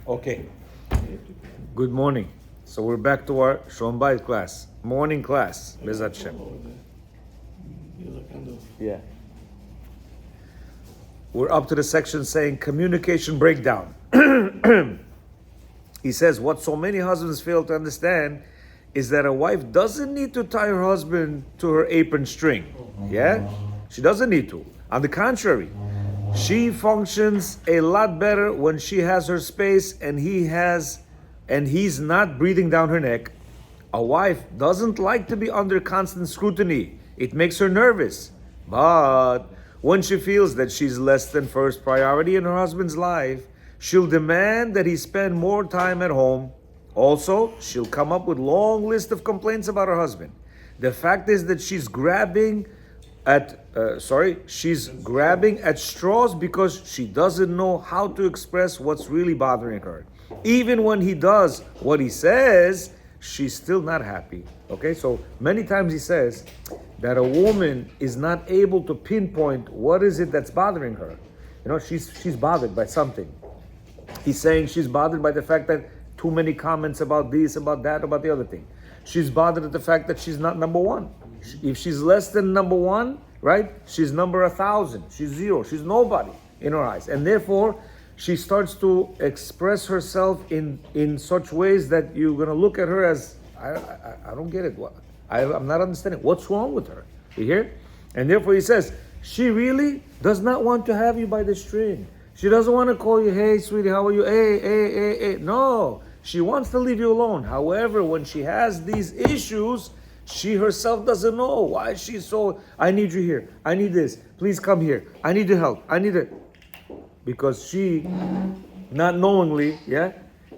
Okay. Good morning. So we're back to our Shalom Bayit class. Morning class. Bezat Shem. Yeah. We're up to the section saying communication breakdown. He says what so many husbands fail to understand is that a wife doesn't need to tie her husband to her apron string. Yeah? She doesn't need to. On the contrary, she functions a lot better when she has her space and he's not breathing down her neck. A wife doesn't like to be under constant scrutiny. It makes her nervous. But when she feels that she's less than first priority in her husband's life, she'll demand that he spend more time at home. Also, she'll come up with long list of complaints about her husband. The fact is that she's grabbing at straws because she doesn't know how to express what's really bothering her. Even when he does what he says, she's still not happy. Okay, so many times he says that a woman is not able to pinpoint what is it that's bothering her. You know, she's bothered by something. He's saying she's bothered by the fact that too many comments about this, about that, about the other thing. She's bothered at the fact that she's not number one. If she's less than number one, right? She's number 1,000. She's zero. She's nobody in her eyes. And therefore, she starts to express herself in such ways that you're going to look at her as, I don't get it. I'm not understanding. What's wrong with her? You hear? And therefore he says, she really does not want to have you by the string. She doesn't want to call you, hey, sweetie, how are you? Hey. No, she wants to leave you alone. However, when she has these issues, she herself doesn't know why she's so, I need you here. I need this. Please come here. I need your help. I need it. Because she, not knowingly,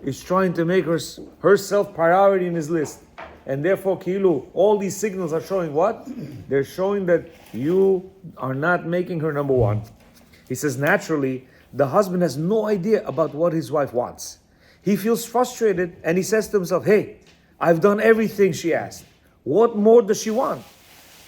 is trying to make herself priority in his list. And therefore, Kilu, all these signals are showing what? They're showing that you are not making her number one. He says, naturally, the husband has no idea about what his wife wants. He feels frustrated and he says to himself, hey, I've done everything she asked. What more does she want?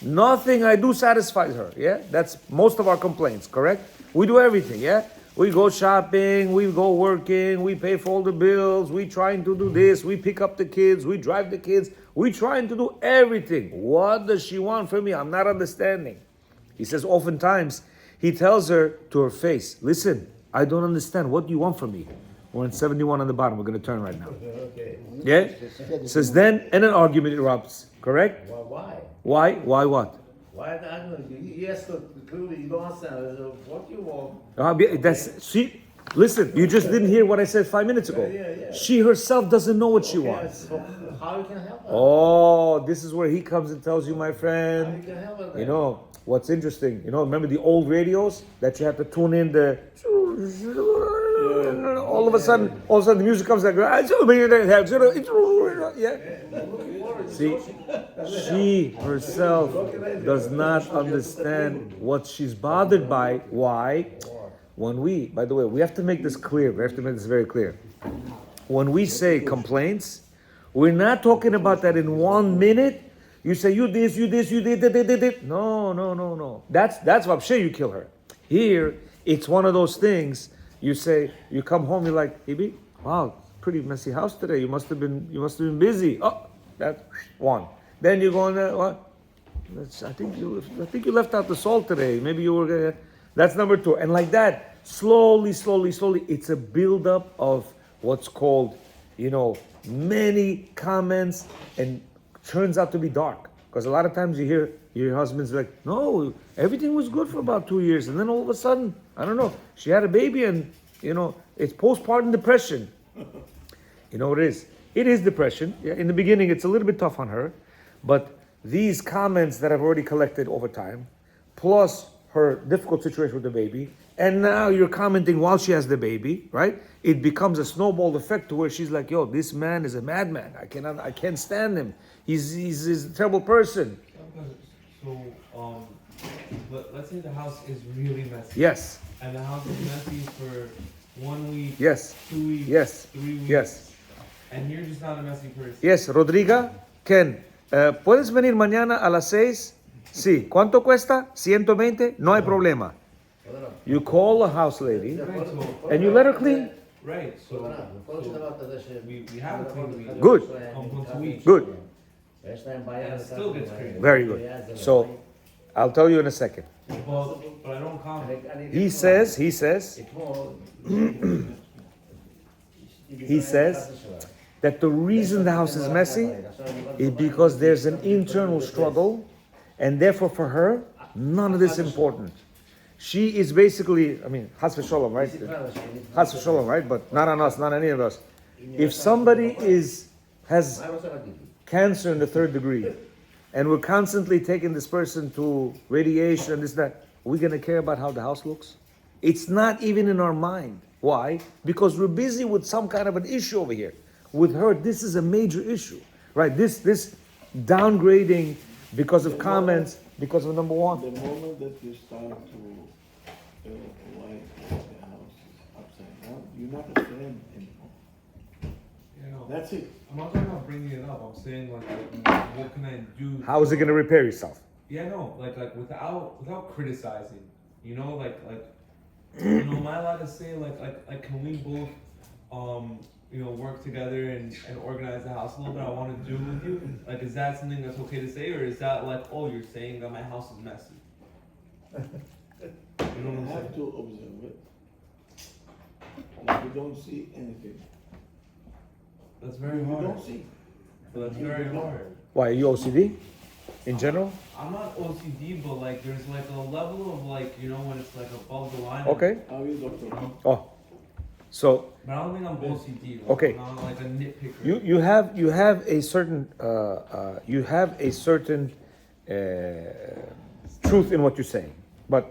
Nothing I do satisfies her. Yeah, that's most of our complaints, correct? We do everything, yeah? We go shopping, we go working, we pay for all the bills, we trying to do this, we pick up the kids, we drive the kids, we trying to do everything. What does she want from me? I'm not understanding. He says oftentimes, he tells her to her face, listen, I don't understand. What do you want from me? We're in 71 on the bottom. We're going to turn right now. Okay. Yeah? It says then, and an argument erupts. Correct? Well, why? Why? Why what? Why the argument? Yes, clearly you don't understand. What you want? See, listen, you just didn't hear what I said 5 minutes ago. Yeah. She herself doesn't know what she wants. So how you can help her? Oh, this is where he comes and tells you, my How friend. you can help her then? You know, what's interesting, remember the old radios that you have to tune in the... All of a sudden the music comes like... Yeah. See, she herself does not understand what she's bothered by. Why? By the way, we have to make this clear. We have to make this very clear. When we say complaints, we're not talking about that in 1 minute. You say, you this, you did. No. That's Vapshe, you kill her. Here, it's one of those things, you say, you come home, you're like, Ibi, wow, pretty messy house today. You must have been busy. Oh, that's one. Then you go on there, what? I think you left out the salt today. Maybe you were that's number two. And like that, slowly, it's a buildup of what's called, many comments, and turns out to be dark. Because a lot of times you hear your husband's like, no, everything was good for about 2 years. And then all of a sudden, I don't know, she had a baby and, it's postpartum depression. You know what it is? It is depression. Yeah, in the beginning, it's a little bit tough on her. But these comments that I've already collected over time, plus her difficult situation with the baby, and now you're commenting while she has the baby, right? It becomes a snowball effect to where she's like, yo, this man is a madman. I can't stand him. He's a terrible person. So, let's say the house is really messy. Yes. And the house is messy for 1 week, Yes. 2 weeks, Yes. 3 weeks. Yes. And you're just not a messy person. Yes, Rodriga, Ken, ¿puedes venir mañana a las 6? Sí. ¿Cuánto cuesta? 120. No hay problema. You call a house lady and you let her clean. Right, so כל דבר כזה ש... we have a clean meeting. Good. Come once a week. Good. ויש להם בעיה... And it still gets crazy. Very good. So, I'll tell you in a second. But I don't come. He says, that the reason the house is messy is because there's an internal struggle, and therefore for her, none of this is important. She is basically, I mean, Chas v'sholom, right? Chas v'sholom, right? But not on us, not any of us. If somebody has cancer in the 3rd degree, and we're constantly taking this person to radiation and this, that, are we going to care about how the house looks? It's not even in our mind. Why? Because we're busy with some kind of an issue over here. With her, this is a major issue, right? This downgrading because of comments, because of number one. The moment that you start to like the house is upside down, you're not a friend anymore. You know, That's it. I'm not talking about bringing it up. I'm saying like, what can I do? How is it going to repair yourself? Yeah, no, like without criticizing. You know, you know, am I allowed to say like can we both you know, work together and organize the house a little bit? I want to do with you. Like, is that something that's okay to say, or is that like, oh, you're saying that my house is messy? You know You what I'm have saying? to observe it. Like you don't see anything. That's very You hard. don't see. But that's very hard. Why, are you OCD in general? I'm not OCD, but like there's like a level of like, you know, when it's like above the line. Okay. How is doctor? Oh, so But I don't think I'm OCD. Like, Okay. I'm not like a nitpicker. you have a certain truth in what you're saying, but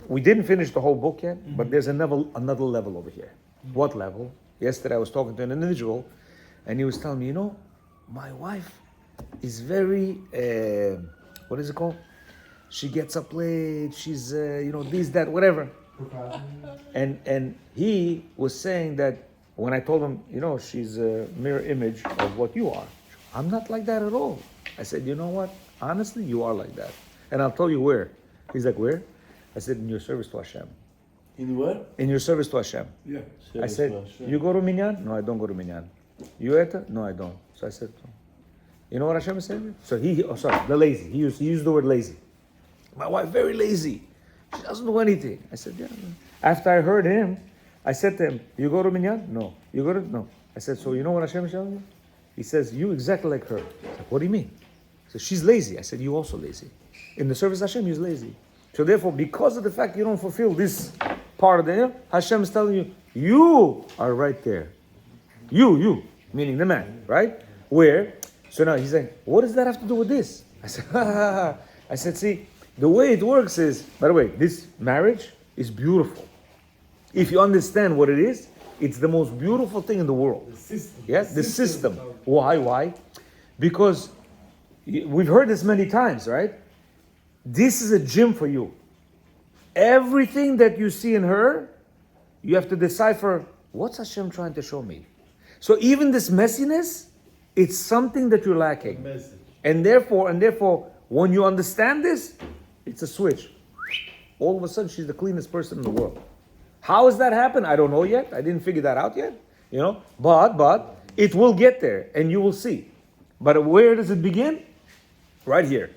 we didn't finish the whole book yet. But there's another level over here. What level? Yesterday I was talking to an individual, and he was telling me, you know, my wife is very what is it called? She gets up late. She's you know, this, that, whatever. And he was saying that when I told him, you know, she's a mirror image of what you are. I'm not like that at all. I said, you know what? Honestly, you are like that. And I'll tell you where. He's like, where? I said, in your service to Hashem. In what? In your service to Hashem. Yeah. I said, you go to Minyan? No, I don't go to Minyan. You ate? No, I don't. So I said, you know what Hashem is saying? So the lazy. He used the word lazy. My wife, very lazy. She doesn't do anything. I said, yeah. After I heard him, I said to him, you go to Minyan? No. You go to, no. I said, so you know what Hashem is telling you? He says, you exactly like her. I said, what do you mean? He said, she's lazy. I said, you also lazy. In the service of Hashem, he's lazy. So therefore, because of the fact you don't fulfill this part of the year, Hashem is telling you, you are right there. You, meaning the man, right? Where? So now he's saying, what does that have to do with this? I said, I said, see, the way it works is, by the way, this marriage is beautiful. If you understand what it is, it's the most beautiful thing in the world. The system. Yes, the system. Why? Because we've heard this many times, right? This is a gym for you. Everything that you see in her, you have to decipher, what's Hashem trying to show me? So even this messiness, it's something that you're lacking. And therefore, when you understand this, it's a switch. All of a sudden, she's the cleanest person in the world. How does that happen? I don't know yet. I didn't figure that out yet. You know, but it will get there, and you will see. But where does it begin? Right here.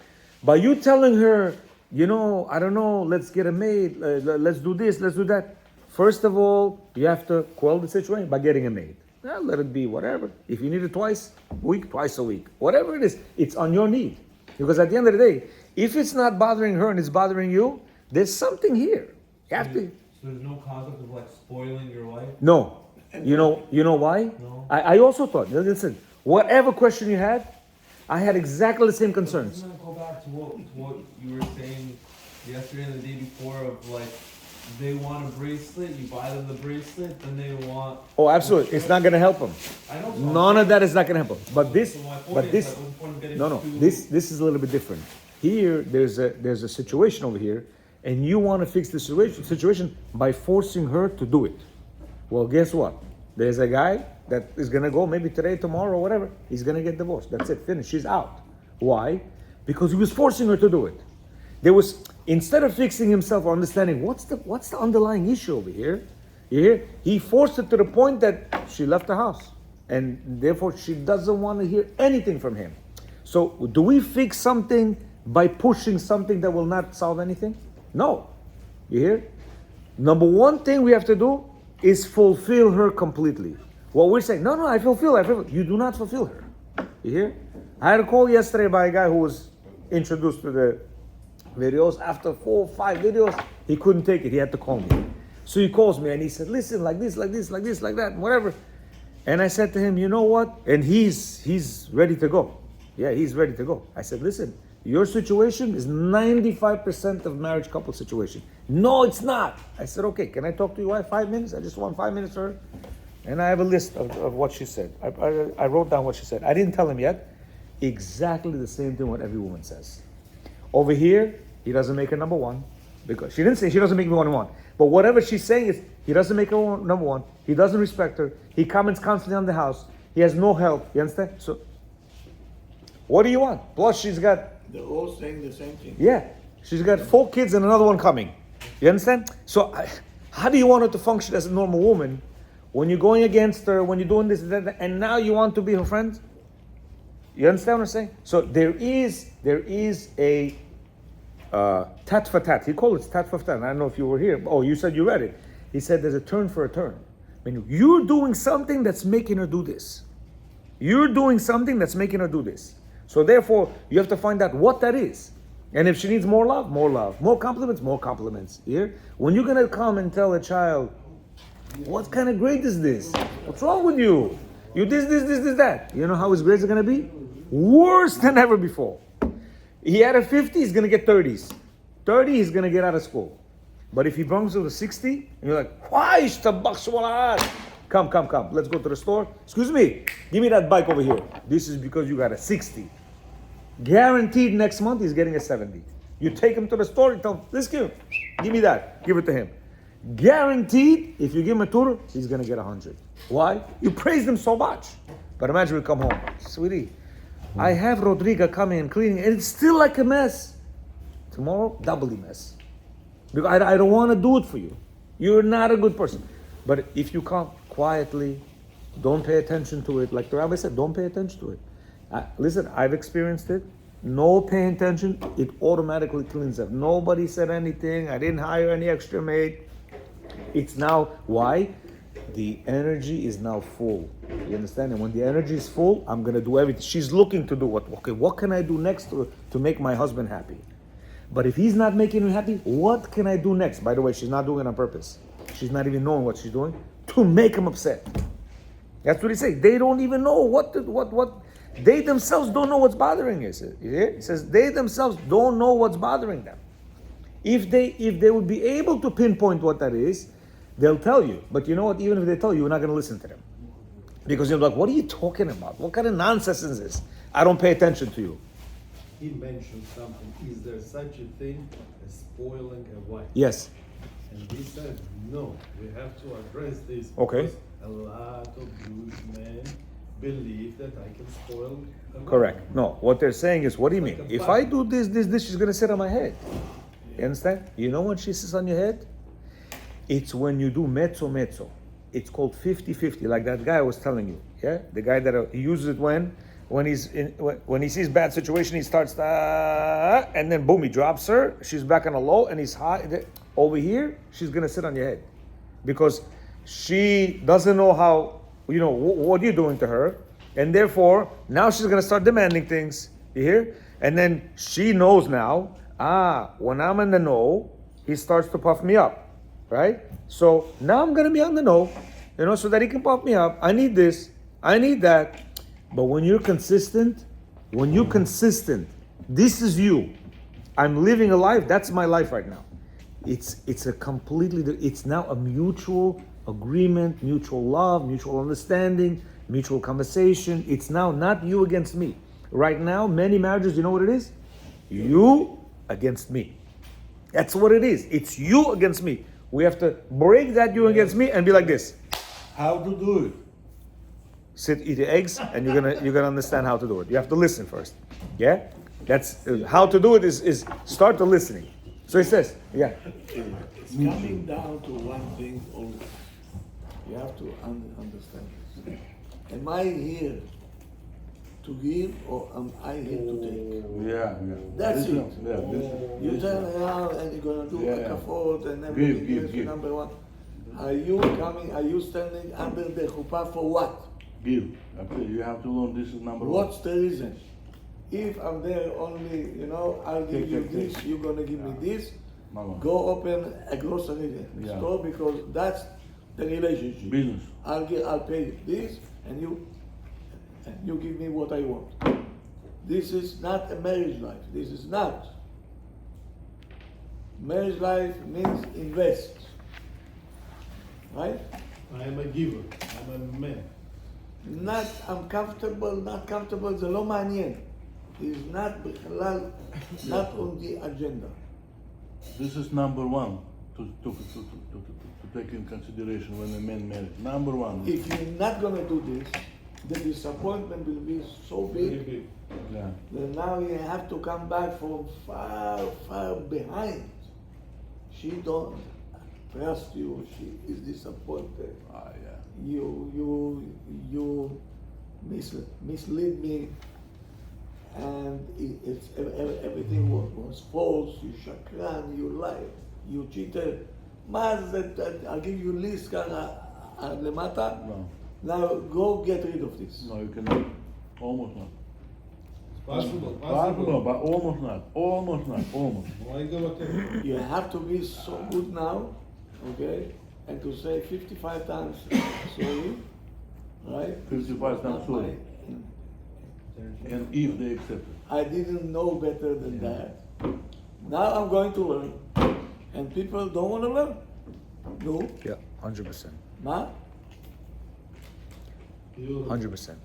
By you telling her, you know, I don't know, let's get a maid, let's do this, let's do that. First of all, you have to quell the situation by getting a maid. Let it be whatever. If you need it twice a week, whatever it is, it's on your need. Because at the end of the day, if it's not bothering her and it's bothering you, there's something here. You have to. So there's no concept of like spoiling your wife? No. You know why? No. I also thought, listen, whatever question you had, I had exactly the same concerns. Doesn't that go back to what you were saying yesterday and the day before of like, they want a bracelet, you buy them the bracelet, then they want... Oh, absolutely. It's not going to help them. I know. None of that is not going to help them. But this, So my point but is, this, like, what's the point of getting no. too- This is a little bit different. Here, there's a situation over here, and you want to fix the situation by forcing her to do it. Well, guess what? There's a guy that is going to go maybe today, tomorrow, whatever. He's going to get divorced. That's it. Finished. She's out. Why? Because he was forcing her to do it. There was, instead of fixing himself or understanding what's the underlying issue over here, You hear? He forced it to the point that she left the house. And therefore she doesn't want to hear anything from him. So do we fix something by pushing something that will not solve anything? No. You hear? Number one thing we have to do is fulfill her completely. What we're saying, no, I fulfill. You do not fulfill her. You hear? I had a call yesterday by a guy who was introduced to the videos. After 4 or 5 videos, he couldn't take it. He had to call me. So he calls me and he said, listen, like this, like that, whatever. And I said to him, you know what? And he's ready to go. Yeah, he's ready to go. I said, listen, your situation is 95% of marriage couple situation. No, it's not. I said, okay, can I talk to your wife 5 minutes? I just want 5 minutes for her. And I have a list of what she said. I wrote down what she said. I didn't tell him yet. Exactly the same thing what every woman says. Over here, he doesn't make her number one. Because she didn't say she doesn't make me number one. But whatever she's saying is, he doesn't make her number one. He doesn't respect her. He comments constantly on the house. He has no help. You understand? So, what do you want? Plus, she's got... They're all saying the same thing. Yeah. She's got 4 kids and another one coming. You understand? So, how do you want her to function as a normal woman when you're going against her, when you're doing this, that, and now you want to be her friend? You understand what I'm saying? So, there is a... tat for tat. He called it tat for tat. I don't know if you were here. Oh, you said you read it. He said there's a turn for a turn. I mean, you're doing something that's making her do this. You're doing something that's making her do this. So therefore, you have to find out what that is. And if she needs more love, more love. More compliments, more compliments. Here, when you're gonna come and tell a child, what kind of grade is this? What's wrong with you? You this, that. You know how his grades are gonna be? Worse than ever before. He had a 50, he's gonna get 30s. 30, he's gonna get out of school. But if he brings you to 60, and you're like, why is the bucks? Come, let's go to the store. Excuse me, give me that bike over here. This is because you got a 60. Guaranteed next month he's getting a 70. You take him to the store, you tell him, let's give me that. Give it to him. Guaranteed, if you give him a tutor, he's gonna get 100. Why? You praised him so much. But imagine we come home, sweetie, I have Rodrigo coming and cleaning, and it's still like a mess. Tomorrow, doubly mess. Because I don't want to do it for you. You're not a good person. But if you come quietly, don't pay attention to it. Like the rabbi said, don't pay attention to it. Listen, I've experienced it. No paying attention, it automatically cleans up. Nobody said anything. I didn't hire any extra maid. It's now, why? The energy is now full. You understand? And when the energy is full, I'm going to do everything. She's looking to do what can I do next to make my husband happy? But if he's not making me happy, what can I do next? By the way, she's not doing it on purpose. She's not even knowing what she's doing to make him upset. That's what he says. They don't even know what they themselves don't know what's bothering us. He says they themselves don't know what's bothering them. If they would be able to pinpoint what that is, they'll tell you. But you know what? Even if they tell you, you're not going to listen to them. Because you're like, what are you talking about? What kind of nonsense is this? I don't pay attention to you. He mentioned something. Is there such a thing as spoiling a wife? Yes. And he said, no, we have to address this. Okay. Because a lot of Jewish men believe that I can spoil a wife. Correct. No, what they're saying is, what do you mean? If I do this, she's going to sit on my head. You understand? You know when she sits on your head? It's when you do mezzo. It's called 50-50, like that guy I was telling you. Yeah? The guy that he uses it when he sees bad situation, he starts and then boom, he drops her. She's back on a low, and he's high. Over here, she's gonna sit on your head because she doesn't know how. You know what you're doing to her, and therefore now she's gonna start demanding things. You hear? And then she knows now. When I'm in the know, he starts to puff me up, right? So now I'm gonna be on the know, so that he can puff me up. I need this. I need that. But when you're consistent, this is you. I'm living a life, that's my life right now. It's now a mutual agreement, mutual love, mutual understanding, mutual conversation. It's now not you against me. Right now, many marriages, you know what it is? You against me. That's what it is. It's you against me. We have to break that you against me and be like this. How to do it? Sit, eat the eggs, and you're gonna understand how to do it. You have to listen first. Yeah, that's how to do it. Is start the listening. So he says, yeah. It's coming down to one thing. have to understand this. Am I here to give or am I here to take? Yeah. That's Listen, it. Yeah, listen. You turn around and you're gonna do Yeah. a kafot and everything Give, else, give. number one. Are you standing under the chuppah for what? Give. Okay, you have to learn this is number one. What's the reason? If I'm there only, I'll give you Take. this, you're gonna give me this, Mama. go open a grocery Yeah. store because that's the relationship. Business. I'll pay this and you give me what I want. This is not a marriage life. This is not. Marriage life means invest. Right? I am a giver, I'm a man. not not comfortable, זה לא מעניין. It's not בכלל, not on the agenda. This is number one to take in consideration when a man marries. Number one. If you're not gonna do this, the disappointment will be so Very big big. Yeah. that now you have to come back from far behind. She don't trust you, she is disappointed. Yeah. You mislead me, and it's everything was false. You shakran, you lied, you cheated. מה זה, I'll give you list ככה עד למטה. No. Now go get rid of this. No, you cannot. Almost not. Possible, No, possible. but almost not. Almost not. Almost. Why go at You have to be so good now, okay, and to say 55 times sorry, right? 55 times Not sorry. my- And if they accept it. I didn't know better than that. Now I'm going to learn. And people don't want to learn. No. Yeah, 100%. Ma? 100%.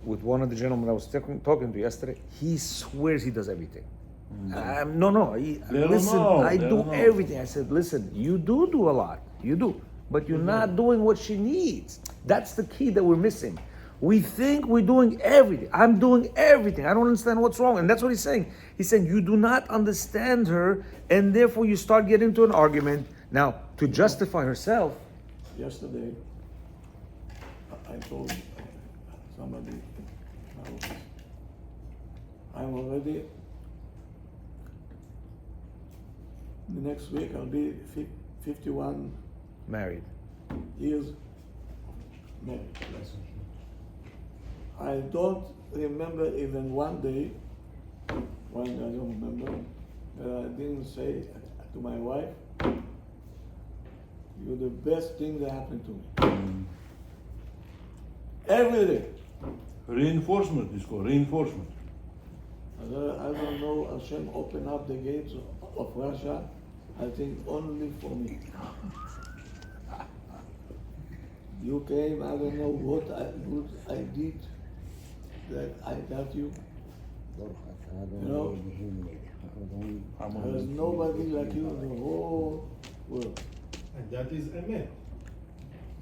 With one of the gentlemen I was talking to yesterday, he swears he does everything. No. They don't Listen, know. I They do don't know. everything. I said, listen, you do a lot. You do. But you're not doing what she needs. That's the key that we're missing. We think we're doing everything. I'm doing everything. I don't understand what's wrong. And that's what he's saying. He's saying you do not understand her, and therefore you start getting into an argument. Now, to justify herself, Yesterday, I told somebody, I'm already, the next week I'll be 51 married. years married. I don't remember even one day, when I don't remember, that I didn't say to my wife, you're the best thing that happened to me. Every day. Reinforcement is called reinforcement. I don't know, Hashem opened up the gates of Russia, I think only for me. You came, I don't know what I did that I got you. You know, there's nobody like you in the whole world. And that is a man.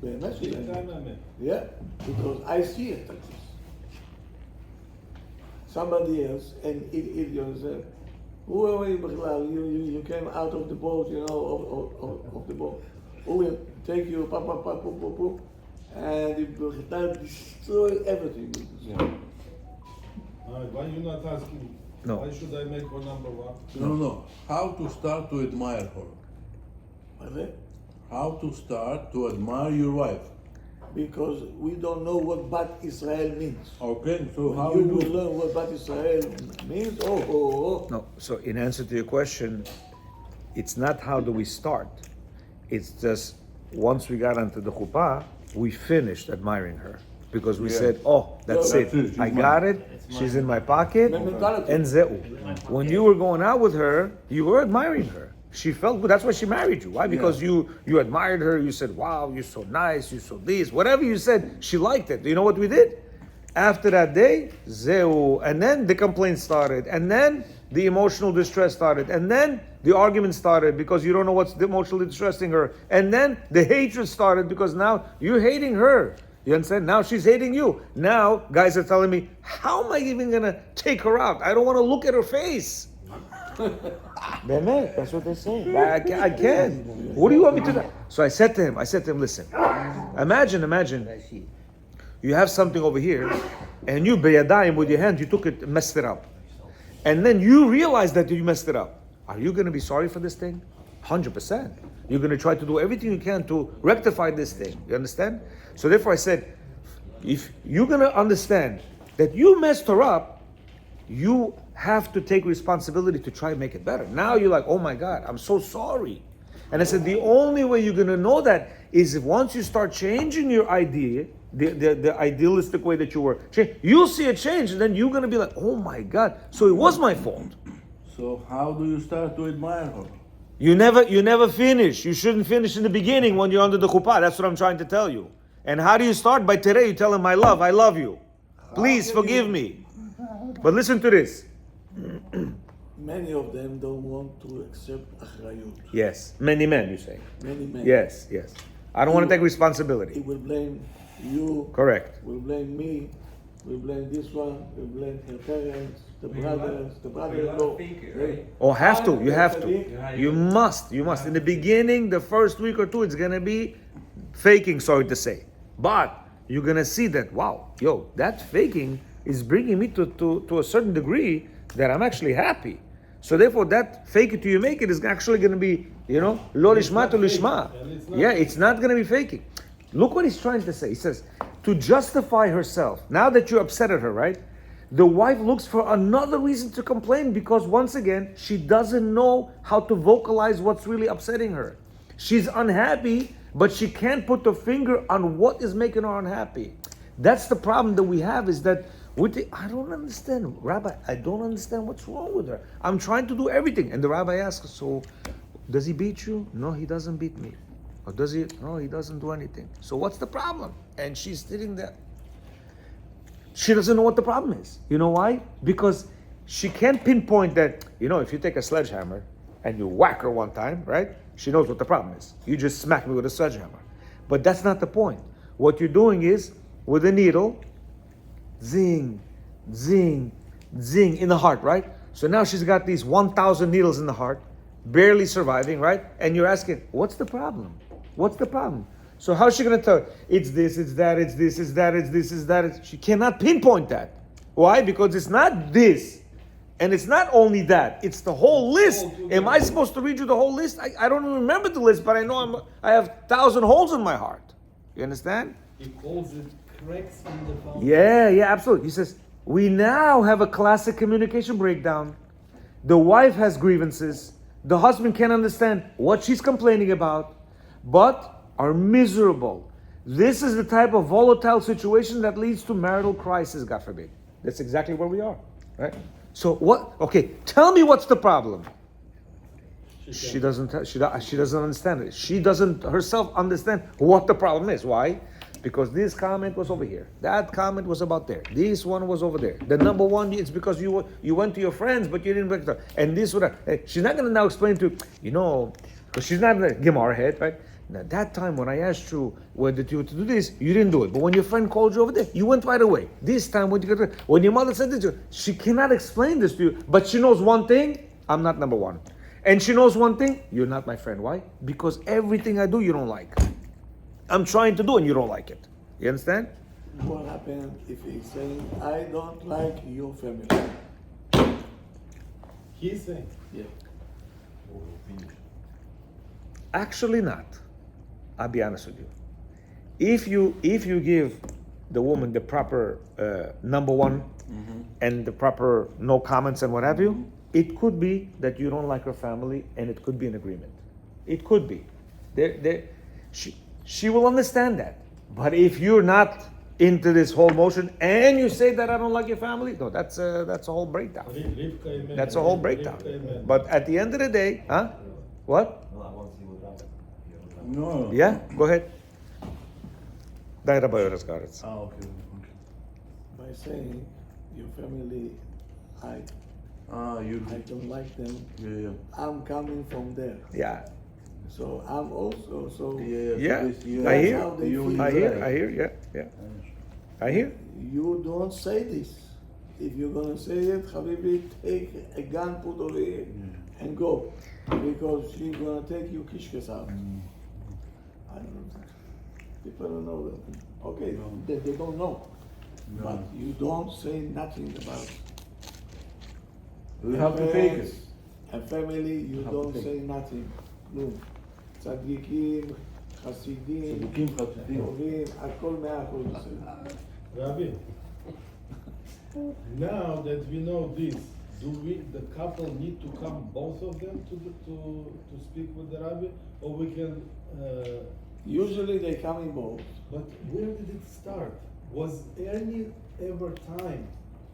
באמת Big שזה time a man. Yeah, because I see it like this. Somebody else, an idiot said, who are you בכלל? You came out of the boat, of the boat. Who will take you, and it destroy everything. Yeah. Why you not asking? No. Why should I make her number one? No. How to start to admire her? What's that? How to start to admire your wife? Because we don't know what Bat Israel means. Okay, so how You you will do? learn what Bat Israel means. Oh. No, so in answer to your question, it's not how do we start. It's just once we got onto the chuppah, we finished admiring her. Because we Yeah. said, oh, that's That's it. it, she's I mine. got it. She's in my pocket. Mentality. And zeu. When you were going out with her, you were admiring her. She felt good. That's why she married you. Why? Because you admired her. You said, wow, you're so nice. You're so this. Whatever you said, she liked it. You know what we did? After that day, zeu. And then the complaints started. And then the emotional distress started. And then the argument started because you don't know what's emotionally distressing her. And then the hatred started because now you're hating her. You understand? Now she's hating you. Now guys are telling me, how am I even gonna take her out? I don't want to look at her face. That's what they say. I can't. What do you want me to do? So I said to him, listen, imagine, you have something over here, and you beyadayim with your hand, you took it, and messed it up. And then you realize that you messed it up. Are you going to be sorry for this thing? 100%. You're going to try to do everything you can to rectify this thing. You understand? So therefore I said, if you're going to understand that you messed her up, you have to take responsibility to try and make it better. Now you're like, oh my God, I'm so sorry. And I said, the only way you're going to know that is if once you start changing your idea, the idealistic way that you were, you'll see a change, and then you're going to be like, oh my God, so it was my fault. So how do you start to admire her? You never finish. You shouldn't finish in the beginning when you're under the chuppah. That's what I'm trying to tell you. And how do you start? By today you tell him, I love you. Please forgive me. But listen to this. Many of them don't want to accept achrayut. Yes, many men, you say. Many men. Yes. I don't want to take He responsibility. will blame you. Correct. Will blame me. Will blame this one. Will blame her parents, the brothers, the brother-in-law. Or have to. You have to. You must. In the beginning, the first week or two, it's going to be faking, sorry to say. But you're going to see that, wow, that faking is bringing me to a certain degree that I'm actually happy. So therefore, that fake it till you make it is actually going to be, lo lishma to lishma. Yeah, it's not going to be faking. Look what he's trying to say. He says, to justify herself, now that you upset at her, right? The wife looks for another reason to complain because once again, she doesn't know how to vocalize what's really upsetting her. She's unhappy, but she can't put the finger on what is making her unhappy. That's the problem that we have, is that I don't understand, Rabbi, I don't understand what's wrong with her. I'm trying to do everything. And the rabbi asks, so does he beat you? No, he doesn't beat me. Or does he? No, he doesn't do anything. So what's the problem? And she's sitting there. She doesn't know what the problem is. You know why? Because she can't pinpoint that, if you take a sledgehammer and you whack her one time, right? She knows what the problem is. You just smack me with a sledgehammer. But that's not the point. What you're doing is, with a needle, zing, zing, zing in the heart, right? So now she's got these 1,000 needles in the heart, barely surviving, right? And you're asking, what's the problem? What's the problem? So how's she going to tell you? It's this, it's that, it's this, it's that, it's this, it's that. She cannot pinpoint that. Why? Because it's not this. And it's not only that. It's the whole list. Am I supposed to read you the whole list? I don't even remember the list, but I know I have 1,000 holes in my heart. You understand? He calls it cracks in the foundation. Yeah, absolutely. He says, we now have a classic communication breakdown. The wife has grievances. The husband can't understand what she's complaining about, but are miserable. This is the type of volatile situation that leads to marital crisis, God forbid. That's exactly where we are, right? So what? Okay, tell me what's the problem. She doesn't understand it. She doesn't herself understand what the problem is. Why? Because this comment was over here. That comment was about there. This one was over there. The number one, it's because you went to your friends, but you didn't break it. And this one, she's not going to now explain to, because she's not going to give her head, right? Now that time when I asked you whether you were to do this, you didn't do it. But when your friend called you over there, you went right away. This time when your mother said this to you, she cannot explain this to you, but she knows one thing, I'm not number one. And she knows one thing, you're not my friend. Why? Because everything I do, you don't like. I'm trying to do and you don't like it. You understand? What happens if he's saying, I don't like your family? He's saying. Yeah. Actually not. I'll be honest with you. If you give the woman the proper number one and the proper no comments and what have you, it could be that you don't like her family and it could be an agreement. It could be. She will understand that. But if you're not into this whole motion and you say that I don't like your family, no, that's a whole breakdown. That's a whole breakdown. But at the end of the day, what? No. Yeah, go ahead. Dai Rabbi Yoras Garetz. Okay. By saying, your family, I don't like them. Yeah. I'm coming from there. Yeah. So I'm also, so Yeah. You I have hear. you I hear. Yeah. I hear. you don't say this. If you're gonna say it, Habibi, take a gun, put over here, and go, because she's gonna take you kishkes out. I don't know. People don't know that. Okay, they don't know. But you don't say nothing about it. We have to fake it. A family, you Have to don't fake say nothing. כלום. צדיקים, חסידים, צדיקים, חסידים. טובים, הכל 100% בסדר. Rabbi, now that we know this, do the couple need to come, both of them, to speak with the rabbi, or we can? Usually they come in both. But where did it start? Was any ever time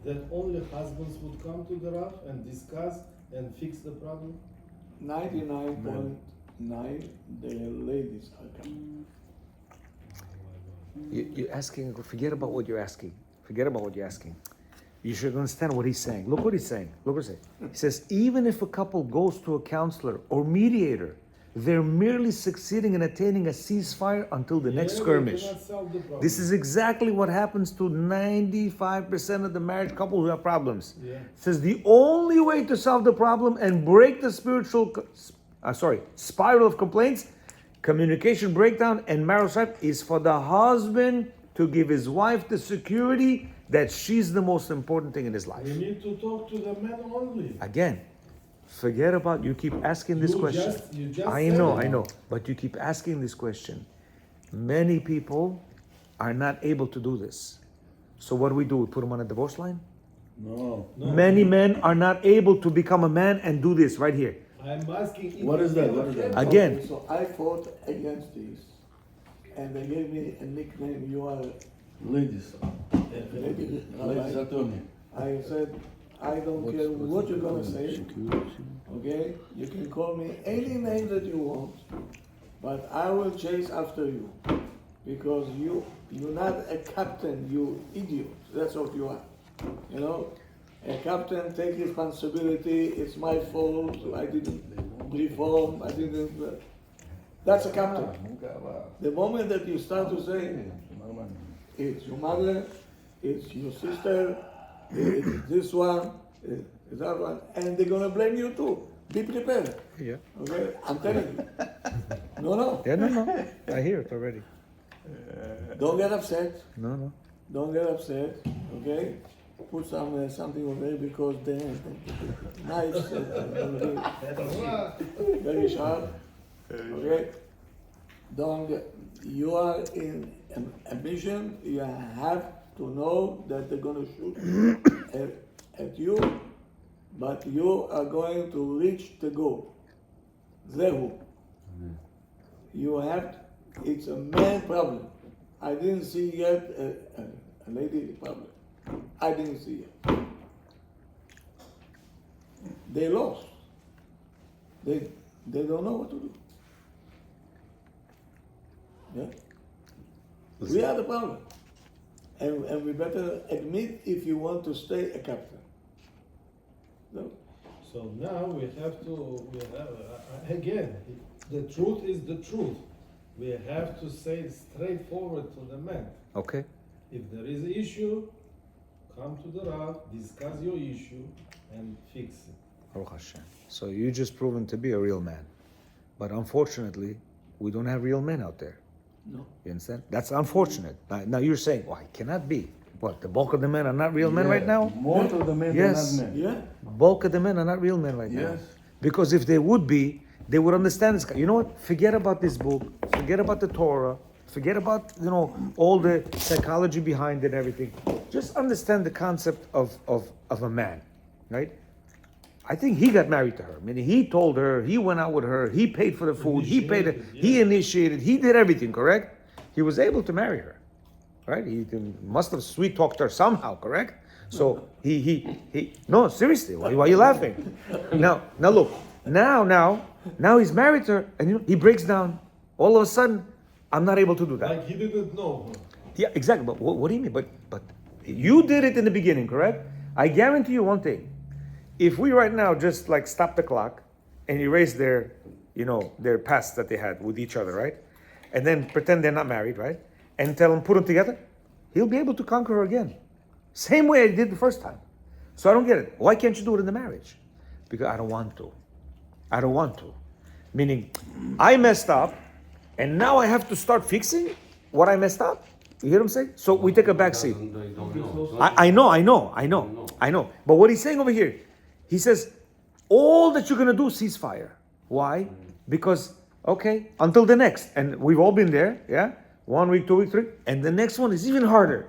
that only husbands would come to the rav and discuss and fix the problem? 99.9 the ladies are coming. You're asking, forget about what you're asking. Forget about what you're asking. You should understand what he's saying. Look what he's saying. Look what he's saying. He says, even if a couple goes to a counselor or mediator, they're merely succeeding in attaining a ceasefire until the next Yeah, skirmish. we cannot solve the problem. This is exactly what happens to 95% of the married couples who have problems. Yeah. It says the only way to solve the problem and break the spiral of complaints, communication breakdown, and marital strife is for the husband to give his wife the security that she's the most important thing in his life. We need to talk to the men only. Again, forget about, you keep asking this question. You just I said know, it. but you keep asking this question. Many people are not able to do this. So what do? We put them on a divorce line? No. Many men are not able to become a man and do this right here. I'm asking. if What is that? you What is that? can- Again. So I fought against this, and they gave me a nickname. You are Ladies. lady. Ladies attorney. I said, I don't care what you're gonna say. Okay, you can call me any name that you want, but I will chase after you because you're not a captain, you idiot. That's what you are. You know, a captain take responsibility. It's my fault. I didn't reform. I didn't. That's a captain. The moment that you start to say it's your mother, it's your sister, it's this one, it's that one, and they're gonna blame you too. Be prepared. Yeah. Okay, I'm telling you. No. Yeah, no. I hear it already. Don't get upset. No. Don't get upset. Okay. Put something over there because they're nice, very sharp. Okay. Don't get. You are in a mission. You have to know that they're gonna shoot at you, but you are going to reach the goal. Zehu. You have. It's a man problem. I didn't see yet a lady problem. I didn't see it. They lost. They don't know what to do. Yeah? We are the problem. And we better admit if you want to stay a captain. No? So now we have again, the truth is the truth. We have to say straightforward to the men. Okay. If there is an issue, come to the Rav, discuss your issue, and fix it. Baruch Hashem. So you just proven to be a real man. But unfortunately, we don't have real men out there. No. You understand? That's unfortunate. Now you're saying, well, it cannot be. What, the bulk of the men are not real men right now? Most of the men Yes. are not men. Yeah? Bulk of the men are not real men right now. Yes. Because if they would be, they would understand this. You know what? Forget about this book. Forget about the Torah. Forget about, all the psychology behind it and everything. Just understand the concept of a man, right? I think he got married to her. I mean, he told her, he went out with her, he paid for the food, he paid it, he initiated, he did everything, correct? He was able to marry her, right? He must have sweet talked her somehow, correct? So he no, seriously, why are you laughing? Now look, now he's married to her, and he breaks down. All of a sudden, I'm not able to do that. Like he didn't know her. Yeah, exactly. But what do you mean? But you did it in the beginning, correct? I guarantee you one thing. If we right now just like stop the clock and erase their past that they had with each other, right? And then pretend they're not married, right? And tell him put them together, he'll be able to conquer her again. Same way I did the first time. So I don't get it. Why can't you do it in the marriage? Because I don't want to. I don't want to. Meaning, I messed up, and now I have to start fixing what I messed up. You hear what I'm saying? So we take a back seat. They don't know. I know. But what he's saying over here, he says, all that you're gonna do, ceasefire. Why? Because, okay, until the next. And we've all been there, yeah? 1 week, 2 weeks, 3. And the next one is even harder.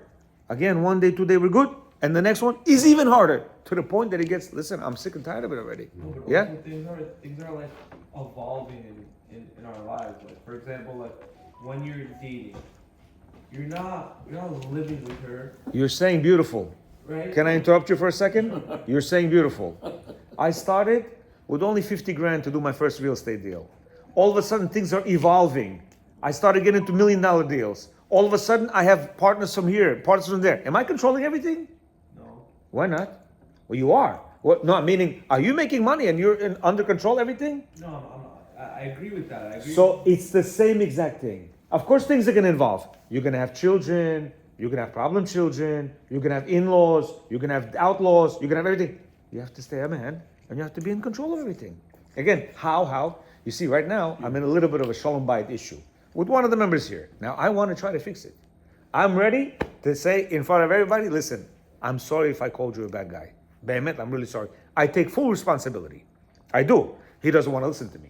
Again, 1 day, 2 day, we're good. And the next one is even harder. To the point that he gets, listen, I'm sick and tired of it already. No, but Yeah? also things are like evolving in our lives. Like for example, like when you're dating, you're not living with her, You're saying beautiful. right? Can I interrupt you for a second? You're saying beautiful. I started with only 50 grand to do my first real estate deal. All of a sudden, things are evolving. I started getting into $1 million deals. All of a sudden, I have partners from here, partners from there. Am I controlling everything? No. Why not? Well, you are. What? No, meaning, are you making money and you're under control everything? No, I'm not. I agree with that. I agree. So it's the same exact thing. Of course, things are going to involve. You're going to have children. You're going to have problem children. You're going to have in-laws. You're going to have outlaws. You're going to have everything. You have to stay a man, and you have to be in control of everything. Again, how? You see, right now, I'm in a little bit of a shalom bayit issue with one of the members here. Now, I want to try to fix it. I'm ready to say in front of everybody, listen, I'm sorry if I called you a bad guy. Behemet, I'm really sorry. I take full responsibility. I do. He doesn't want to listen to me.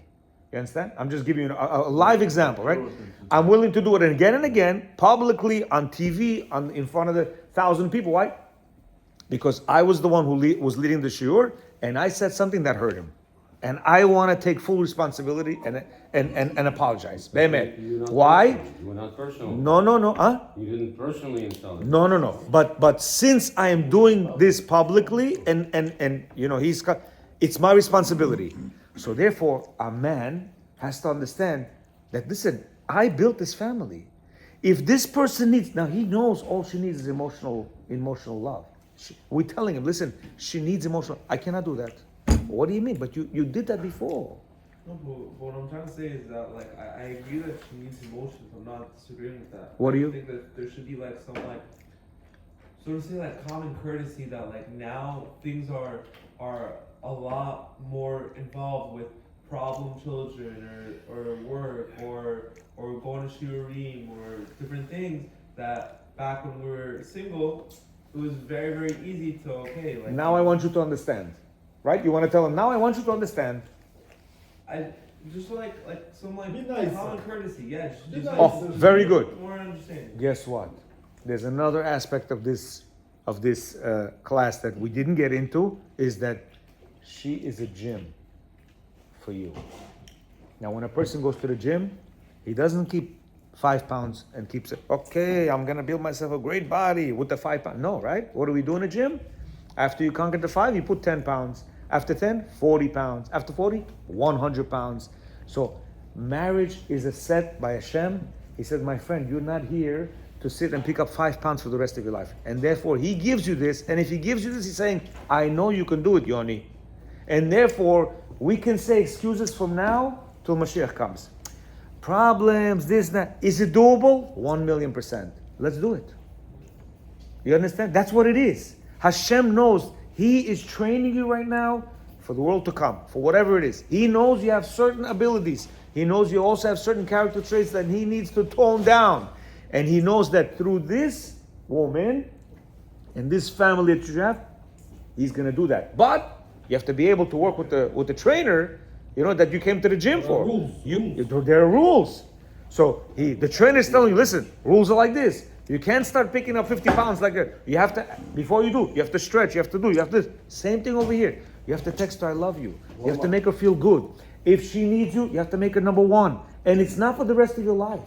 You understand? I'm just giving you a live example, right? I'm willing to do it again and again, publicly, on TV, in front of the 1,000 people. Why? Because I was the one who was leading the shiur, and I said something that hurt him. And I want to take full responsibility and apologize. Behemet. Why? You were not personal. No. Huh? You didn't personally insult him. No. But since I am doing this publicly, and you know, it's my responsibility. So therefore, a man has to understand that, listen, I built this family. If this person needs, now he knows all she needs is emotional love. We're telling him, listen, she needs emotional. I cannot do that. What do you mean? But you did that before. No, but what I'm trying to say is that like I agree that she needs emotions. I'm not disagreeing with that. What do you- I think that there should be like some like sort of say like common courtesy that like now things are a lot more involved with problem children or work or going to shiurim or different things that back when we were single it was very, very easy to like Now I want you to understand. Right? You want to tell him, now I want you to understand. I just like some like Be nice. common courtesy, yeah. Just Be like, nice. Oh, very good. More understanding. Guess what? There's another aspect of this class that we didn't get into, is that she is a gym for you. Now, when a person goes to the gym, he doesn't keep 5 pounds and keeps it, okay, I'm gonna build myself a great body with the 5 pounds. No, right? What do we do in a gym? After you conquer the 5, you put 10 pounds. After 10, 40 pounds. After 40, 100 pounds. So marriage is a set by Hashem. He said, my friend, you're not here to sit and pick up 5 pounds for the rest of your life. And therefore, he gives you this. And if he gives you this, he's saying, I know you can do it, Yoni. And therefore, we can say excuses from now till Mashiach comes. Problems, this, that. Is it doable? 1,000,000%. Let's do it. You understand? That's what it is. Hashem knows He is training you right now for the world to come, for whatever it is. He knows you have certain abilities. He knows you also have certain character traits that He needs to tone down. And He knows that through this woman and this family that you have, He's going to do that. But you have to be able to work with the trainer, you know, that you came to the gym for. There are rules. So the trainer is telling you, listen, rules are like this. You can't start picking up 50 pounds like that. You have to, before you do, you have to stretch, you have to do, you have to, same thing over here. You have to text her, I love you. You have to make her feel good. If she needs you, you have to make her number one. And it's not for the rest of your life.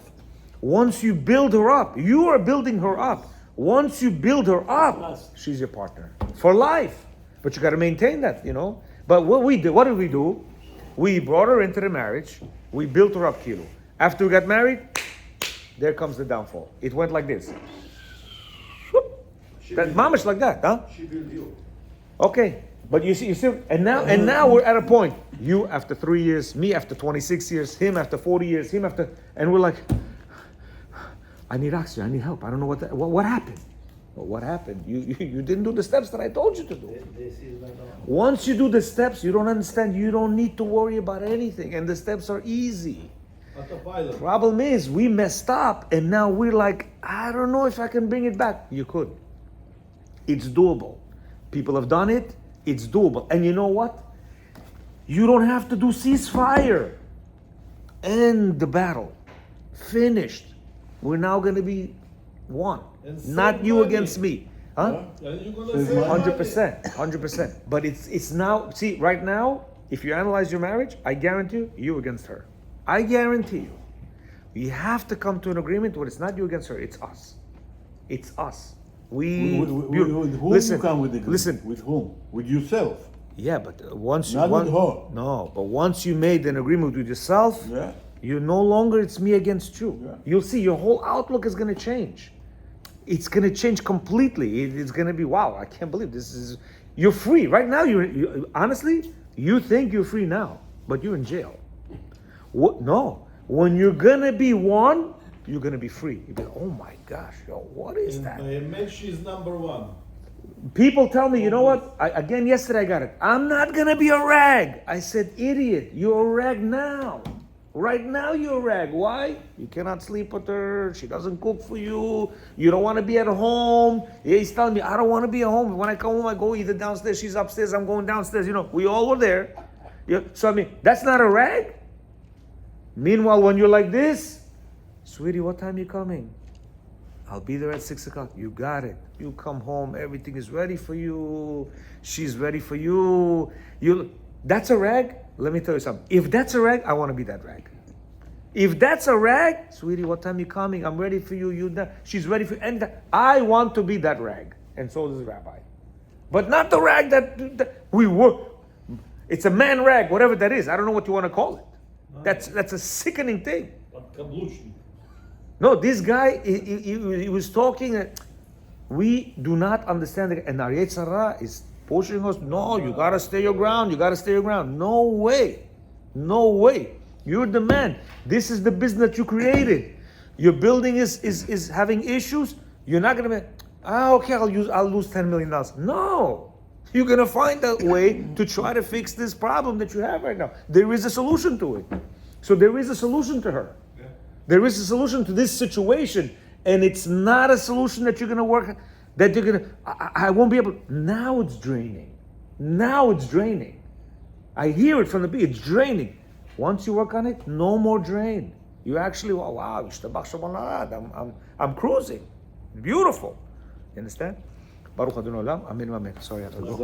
Once you build her up, you are building her up. Once you build her up, she's your partner for life. But you got to maintain that, you know. But what did we do? We brought her into the marriage. We built her up, kilo. After we got married, there comes the downfall. It went like this. That mamash like that, huh? She built you. Okay, but you see, and now we're at a point. You after 3 years, me after 26 years, him after 40 years, him after, and we're like, I need oxygen, I need help. I don't know what happened. Well, what happened? You didn't do the steps that I told you to do. This is not normal. Once you do the steps, you don't understand. You don't need to worry about anything, and the steps are easy. Autopilot. Problem is, we messed up, and now we're like, I don't know if I can bring it back. You could. It's doable. People have done it. It's doable. And you know what? You don't have to do ceasefire. End the battle. Finished. We're now going to be one. And save Not you money. against me. Huh? And you're gonna Save save money. money. 100%. But it's now, see, right now, if you analyze your marriage, I guarantee you against her. I guarantee you. We have to come to an agreement where it's not you against her, it's us. It's us. With whom listen, you come with agreement? listen. With whom? With yourself. Yeah, but once you Not with her. no, but once you made an agreement with yourself, Yeah. you no longer it's me against you. Yeah. You'll see your whole outlook is gonna change. It's gonna change completely. It's gonna be wow. I can't believe this is. You're free right now. You honestly, you think you're free now, but you're in jail. What? No. When you're gonna be one, you're gonna be free. You'll be like, oh my gosh, yo, what is that? And make she's number one. People tell me, you know what? Again, yesterday I got it. I'm not gonna be a rag. I said, idiot, you're a rag now. Right now you're a rag. Why? You cannot sleep with her. She doesn't cook for you. You don't want to be at home. Yeah, he's telling me, I don't want to be at home. When I come home, I go either downstairs. She's upstairs. I'm going downstairs. You know, we all were there. Yeah, so I mean, that's not a rag. Meanwhile, when you're like this, sweetie, what time you coming? I'll be there at 6 o'clock. You got it. You come home, everything is ready for you. She's ready for you. That's a rag? Let me tell you something. If that's a rag, I want to be that rag. If that's a rag, sweetie, what time you coming? I'm ready for you. She's ready for anything. I want to be that rag. And so does the rabbi. But not the rag that we were. It's a man rag, whatever that is. I don't know what you want to call it. That's a sickening thing. But kablooshnik. No, this guy, he was talking. We do not understand it. And our Yetzer Hara is pushing us. No, you gotta stay your ground. You gotta stay your ground. No way. No way. You're the man. This is the business that you created. Your building is having issues. You're not gonna be, okay, I'll lose $10 million. No. You're gonna find a way to try to fix this problem that you have right now. There is a solution to it. So there is a solution to her. There is a solution to this situation, and it's not a solution that you're gonna work. That you're gonna. I won't be able. Now it's draining. Now it's draining. I hear it from the beginning. It's draining. Once you work on it, no more drain. You actually, wow, I'm cruising. Beautiful. You understand? Baruch Adonai Olam. Amen. Amen. Sorry, I have to go.